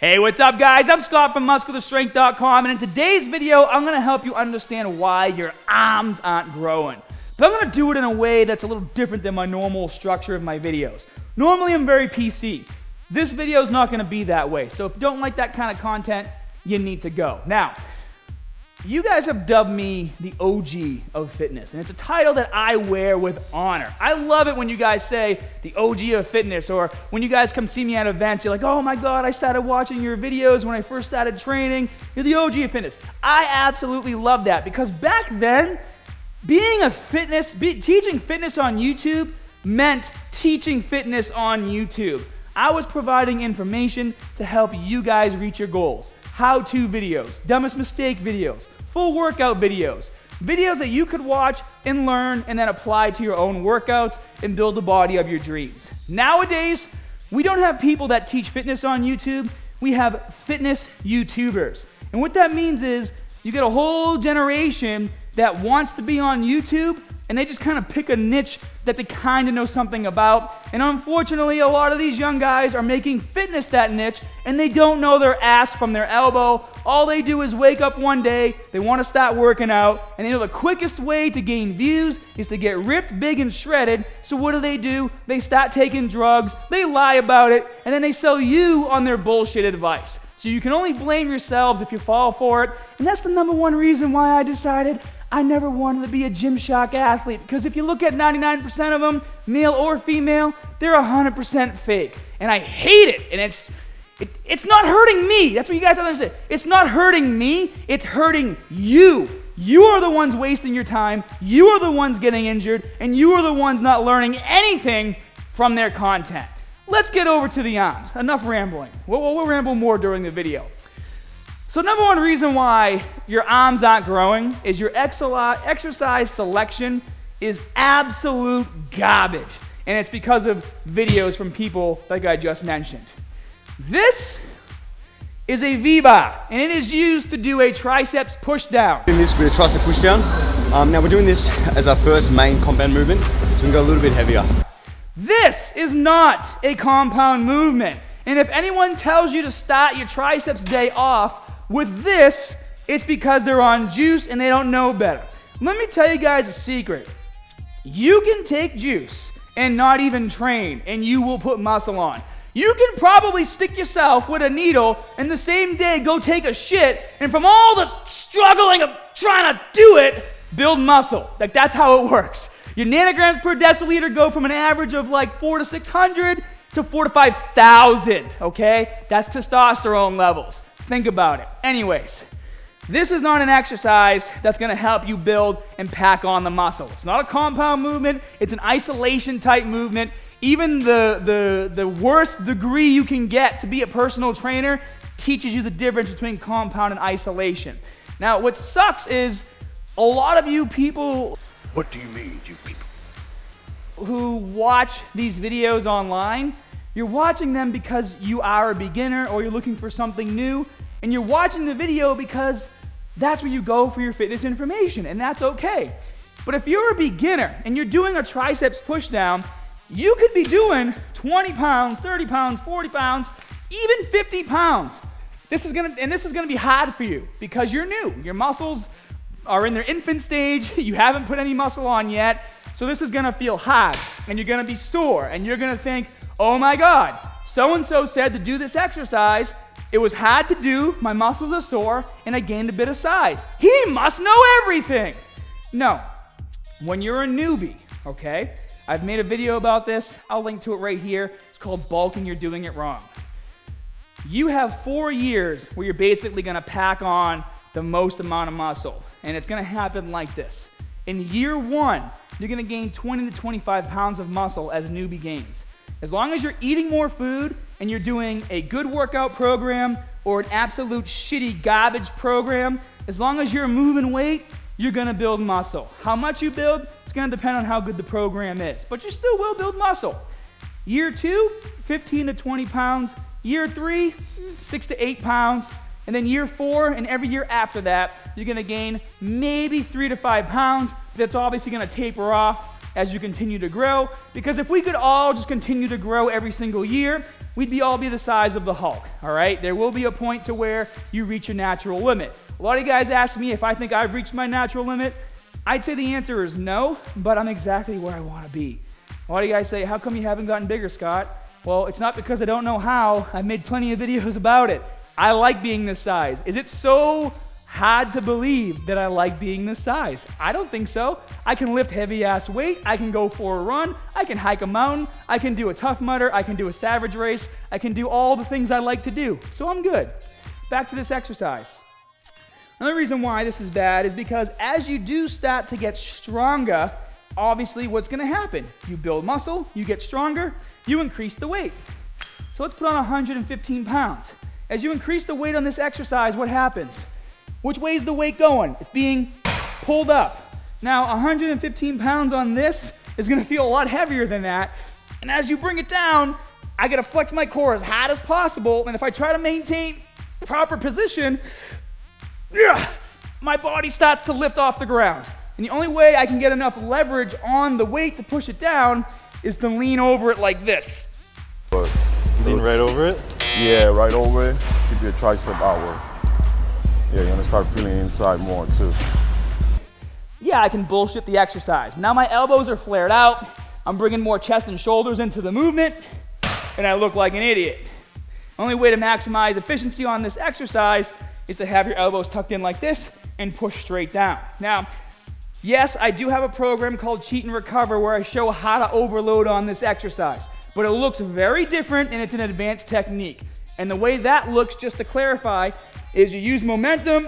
Hey, what's up guys? I'm Scott from MuscularStrength.com, and in today's video, I'm gonna help you understand why your arms aren't growing. But I'm gonna do it in a way that's a little different than my normal structure of my videos. Normally, I'm very PC. This video is not gonna be that way. So if you don't like that kind of content, you need to go. Now, you guys have dubbed me the OG of fitness, and it's a title that I wear with honor. I love it when you guys say the OG of fitness, or when you guys come see me at events, you're like, oh my God, I started watching your videos when I first started training. You're the OG of fitness. I absolutely love that, because back then, teaching fitness on YouTube meant teaching fitness on YouTube. I was providing information to help you guys reach your goals. How-to videos, dumbest mistake videos, full workout videos, videos that you could watch and learn and then apply to your own workouts and build the body of your dreams. Nowadays, we don't have people that teach fitness on YouTube, we have fitness YouTubers. And what that means is you get a whole generation that wants to be on YouTube, and they just kind of pick a niche that they kind of know something about. And unfortunately, a lot of these young guys are making fitness that niche, and they don't know their ass from their elbow. All they do is wake up one day, they want to start working out, and they know the quickest way to gain views is to get ripped, big, and shredded. So what do? They start taking drugs, they lie about it, and then they sell you on their bullshit advice. So you can only blame yourselves if you fall for it. And that's the number one reason why I decided I never wanted to be a Gymshark athlete, because if you look at 99% of them, male or female, they're 100% fake. And I hate it. And it's not hurting me. That's what you guys don't understand. It's not hurting me, it's hurting you. You are the ones wasting your time, you are the ones getting injured, and you are the ones not learning anything from their content. Let's get over to the arms. Enough rambling. We'll ramble more during the video. So number one reason why your arms aren't growing is your exercise selection is absolute garbage. And it's because of videos from people like I just mentioned. This is a V-bar, and it is used to do a triceps pushdown. Doing this with a tricep pushdown. Now we're doing this as our first main compound movement, so we can go a little bit heavier. This is not a compound movement. And if anyone tells you to start your triceps day off with this, it's because they're on juice and they don't know better. Let me tell you guys a secret. You can take juice and not even train, and you will put muscle on. You can probably stick yourself with a needle and the same day go take a shit, and from all the struggling of trying to do it, build muscle. Like, that's how it works. Your nanograms per deciliter go from an average of like 400 to 600 to 4,000 to 5,000, okay? That's testosterone levels. Think about it. Anyways, this is not an exercise that's gonna help you build and pack on the muscle. It's not a compound movement, it's an isolation type movement. Even the worst degree you can get to be a personal trainer teaches you the difference between compound and isolation. Now, what sucks is a lot of you people... What do you mean, you people? Who watch these videos online, you're watching them because you are a beginner or you're looking for something new, and you're watching the video because that's where you go for your fitness information, and that's okay. But if you're a beginner and you're doing a triceps pushdown, you could be doing 20 pounds, 30 pounds, 40 pounds, even 50 pounds. This is gonna be hard for you because you're new. Your muscles are in their infant stage, you haven't put any muscle on yet, so this is gonna feel hard, and you're gonna be sore, and you're gonna think, oh my God, so-and-so said to do this exercise, it was hard to do, my muscles are sore, and I gained a bit of size. He must know everything. No, when you're a newbie, okay? I've made a video about this, I'll link to it right here. It's called Bulking, You're Doing It Wrong. You have 4 years where you're basically gonna pack on the most amount of muscle. And it's gonna happen like this. In year 1, you're gonna gain 20 to 25 pounds of muscle as newbie gains. As long as you're eating more food and you're doing a good workout program or an absolute shitty garbage program, as long as you're moving weight, you're gonna build muscle. How much you build, it's gonna depend on how good the program is, but you still will build muscle. Year 2, 15 to 20 pounds. Year 3, 6 to 8 pounds. And then year 4 and every year after that, you're gonna gain maybe 3 to 5 pounds. That's obviously gonna taper off as you continue to grow, because if we could all just continue to grow every single year, we'd all be the size of the Hulk, all right? There will be a point to where you reach your natural limit. A lot of you guys ask me if I think I've reached my natural limit. I'd say the answer is no, but I'm exactly where I want to be. A lot of you guys say, how come you haven't gotten bigger, Scott? Well, it's not because I don't know how. I've made plenty of videos about it. I like being this size. Is it so hard to believe that I like being this size? I don't think so. I can lift heavy ass weight. I can go for a run. I can hike a mountain. I can do a Tough Mudder. I can do a Savage Race. I can do all the things I like to do. So I'm good. Back to this exercise. Another reason why this is bad is because as you do start to get stronger, obviously what's going to happen? You build muscle, you get stronger, you increase the weight. So let's put on 115 pounds. As you increase the weight on this exercise, what happens? Which way is the weight going? It's being pulled up. Now 115 pounds on this is going to feel a lot heavier than that. And as you bring it down, I got to flex my core as hard as possible. And if I try to maintain proper position, my body starts to lift off the ground. And the only way I can get enough leverage on the weight to push it down is to lean over it like this. Lean right over it? Yeah, right over it. Keep your tricep outward. Yeah, you're gonna start feeling inside more too. Yeah, I can bullshit the exercise. Now my elbows are flared out. I'm bringing more chest and shoulders into the movement, and I look like an idiot. Only way to maximize efficiency on this exercise is to have your elbows tucked in like this and push straight down. Now, yes, I do have a program called Cheat and Recover where I show how to overload on this exercise, but it looks very different and it's an advanced technique. And the way that looks, just to clarify, is you use momentum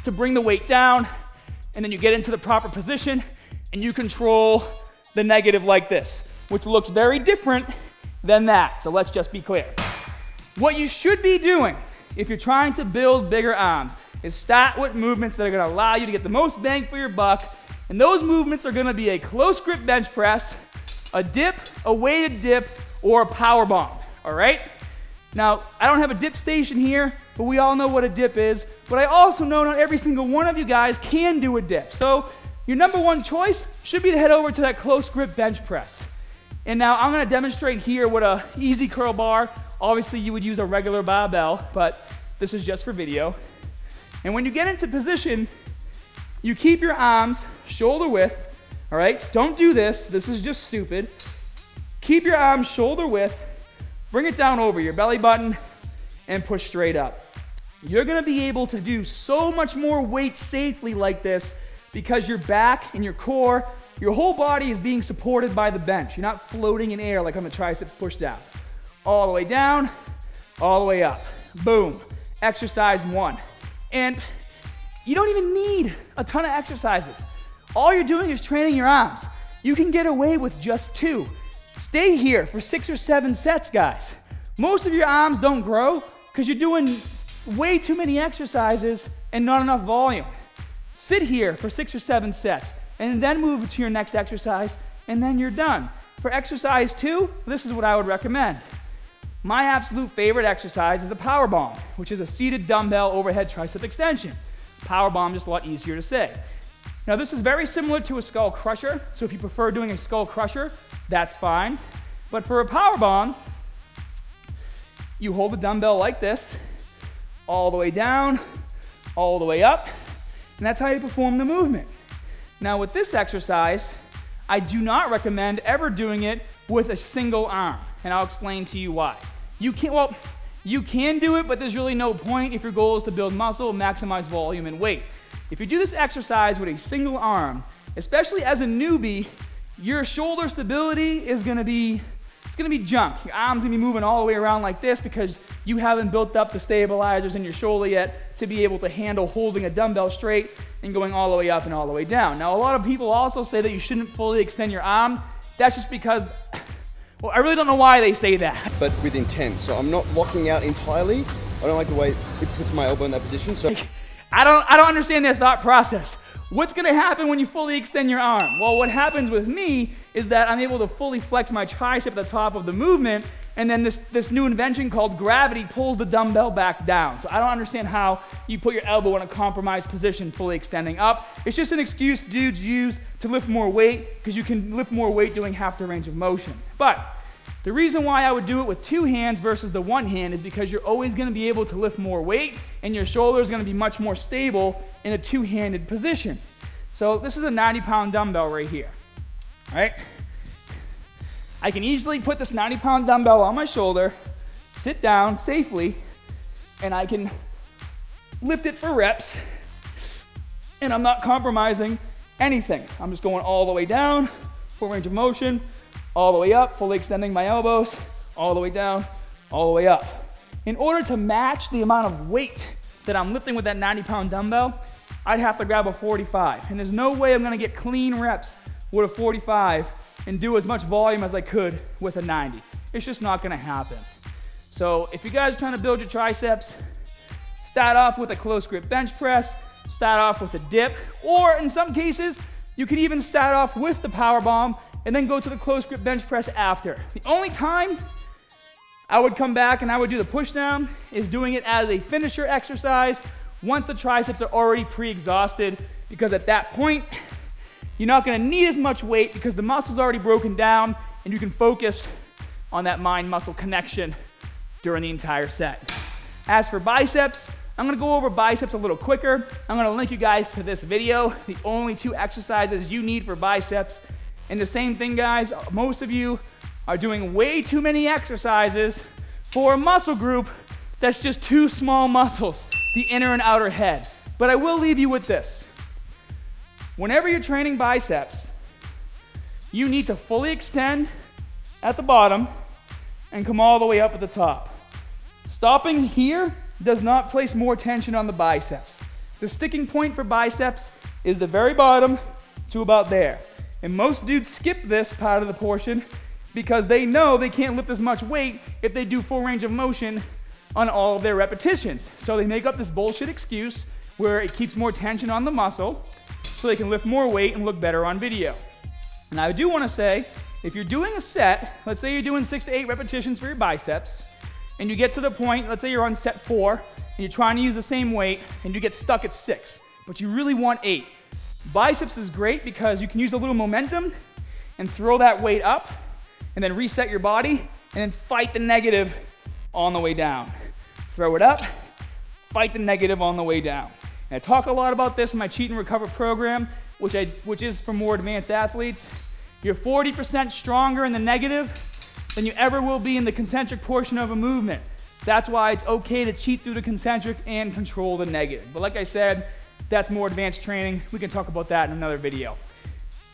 to bring the weight down, and then you get into the proper position and you control the negative like this, which looks very different than that. So let's just be clear. What you should be doing if you're trying to build bigger arms is start with movements that are going to allow you to get the most bang for your buck. And those movements are going to be a close grip bench press, a dip, a weighted dip, or a power bomb. All right? Now, I don't have a dip station here, but we all know what a dip is. But I also know not every single one of you guys can do a dip. So your number one choice should be to head over to that close grip bench press. And now I'm going to demonstrate here with a easy curl bar. Obviously, you would use a regular barbell, but this is just for video. And when you get into position, you keep your arms shoulder width, all right? Don't do this. This is just stupid. Keep your arms shoulder width, bring it down over your belly button, and push straight up. You're gonna be able to do so much more weight safely like this because your back and your core, your whole body is being supported by the bench. You're not floating in air like on the triceps push down. All the way down, all the way up. Boom. Exercise one. And you don't even need a ton of exercises. All you're doing is training your arms. You can get away with just 2. Stay here for 6 or 7 sets, guys. Most of your arms don't grow because you're doing way too many exercises and not enough volume. Sit here for 6 or 7 sets and then move to your next exercise and then you're done. For exercise 2, this is what I would recommend. My absolute favorite exercise is a power bomb, which is a seated dumbbell overhead tricep extension. Power bomb, just a lot easier to say. Now this is very similar to a skull crusher, so if you prefer doing a skull crusher, that's fine. But for a power bomb, you hold the dumbbell like this, all the way down, all the way up, and that's how you perform the movement. Now with this exercise, I do not recommend ever doing it with a single arm, and I'll explain to you why. You can do it, but there's really no point if your goal is to build muscle, maximize volume, and weight. If you do this exercise with a single arm, especially as a newbie, your shoulder stability is gonna be junk. Your arm's gonna be moving all the way around like this because you haven't built up the stabilizers in your shoulder yet to be able to handle holding a dumbbell straight and going all the way up and all the way down. Now, a lot of people also say that you shouldn't fully extend your arm. That's just because, well, I really don't know why they say that. But with intent, so I'm not locking out entirely. I don't like the way it puts my elbow in that position, so. I don't understand their thought process. What's gonna happen when you fully extend your arm? Well, what happens with me is that I'm able to fully flex my tricep at the top of the movement, and then this new invention called gravity pulls the dumbbell back down. So I don't understand how you put your elbow in a compromised position, fully extending up. It's just an excuse dudes use to lift more weight, because you can lift more weight doing half the range of motion. But the reason why I would do it with two hands versus the one hand is because you're always going to be able to lift more weight, and your shoulder is going to be much more stable in a two-handed position. So this is a 90-pound dumbbell right here, right? I can easily put this 90-pound dumbbell on my shoulder, sit down safely, and I can lift it for reps, and I'm not compromising anything. I'm just going all the way down, full range of motion, all the way up, fully extending my elbows, all the way down, all the way up. In order to match the amount of weight that I'm lifting with that 90-pound dumbbell, I'd have to grab a 45. And there's no way I'm gonna get clean reps with a 45 and do as much volume as I could with a 90. It's just not gonna happen. So if you guys are trying to build your triceps, start off with a close grip bench press, start off with a dip, or in some cases, you could even start off with the power bomb and then go to the close grip bench press after. The only time I would come back and I would do the push down is doing it as a finisher exercise once the triceps are already pre-exhausted, because at that point, you're not gonna need as much weight because the muscle's already broken down and you can focus on that mind-muscle connection during the entire set. As for biceps, I'm gonna go over biceps a little quicker. I'm gonna link you guys to this video, the only 2 exercises you need for biceps. And the same thing, guys, most of you are doing way too many exercises for a muscle group that's just 2 small muscles, the inner and outer head. But I will leave you with this. Whenever you're training biceps, you need to fully extend at the bottom and come all the way up at the top. Stopping here does not place more tension on the biceps. The sticking point for biceps is the very bottom to about there. And most dudes skip this part of the portion because they know they can't lift as much weight if they do full range of motion on all of their repetitions. So they make up this bullshit excuse where it keeps more tension on the muscle so they can lift more weight and look better on video. And I do want to say, if you're doing a set, let's say you're doing 6 to 8 repetitions for your biceps, and you get to the point, let's say you're on set 4, and you're trying to use the same weight, and you get stuck at 6, but you really want 8. Biceps is great because you can use a little momentum and throw that weight up, and then reset your body, and then fight the negative on the way down. Throw it up, fight the negative on the way down. And I talk a lot about this in my Cheat and Recover program, which is for more advanced athletes. You're 40% stronger in the negative than you ever will be in the concentric portion of a movement. That's why it's okay to cheat through the concentric and control the negative. But like I said, that's more advanced training. We can talk about that in another video.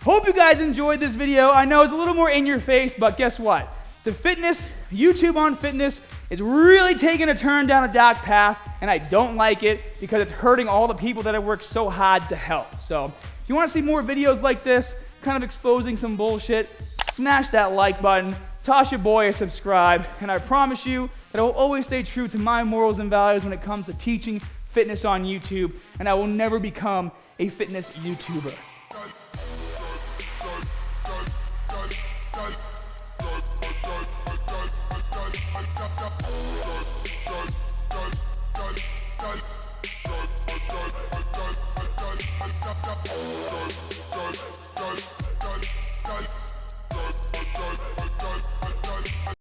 Hope you guys enjoyed this video. I know it's a little more in your face, but guess what? The fitness, YouTube on fitness, is really taking a turn down a dark path, and I don't like it because it's hurting all the people that I work so hard to help. So if you want to see more videos like this, kind of exposing some bullshit, smash that like button, toss your boy a subscribe, and I promise you that I will always stay true to my morals and values when it comes to teaching fitness on YouTube, and I will never become a fitness YouTuber. Go.